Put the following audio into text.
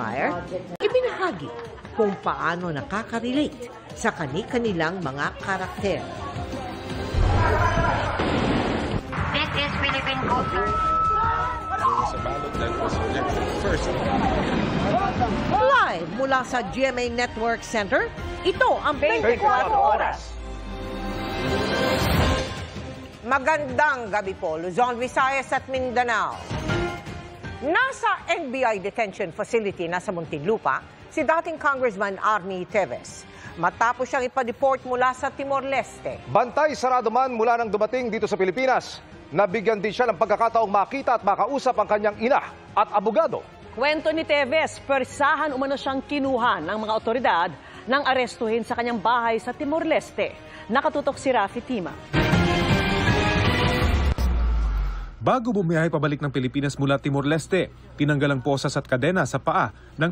Empire, ibinahagi kung paano nakaka-relate sa kani-kanilang mga karakter. This is Philippine culture. There was a ballot that was rejected first. Live mula sa GMA Network Center, ito ang 24 Oras. Magandang gabi po, Luzon, Visayas at Mindanao. Nasa NBI Detention Facility na sa Muntinlupa, si dating Congressman Arnie Teves. Matapos siyang ipa-deport mula sa Timor-Leste. Bantay sarado man mula nang dumating dito sa Pilipinas. Nabigyan din siya ng pagkakataong makita at makausap ang kanyang ina at abogado. Kwento ni Teves, persahan umano siyang kinuha ng mga otoridad nang arestuhin sa kanyang bahay sa Timor-Leste. Nakatutok si Rafi Tima. Bago bumiyahe pabalik ng Pilipinas mula Timor-Leste, tinanggal ang posas at kadena sa paa ng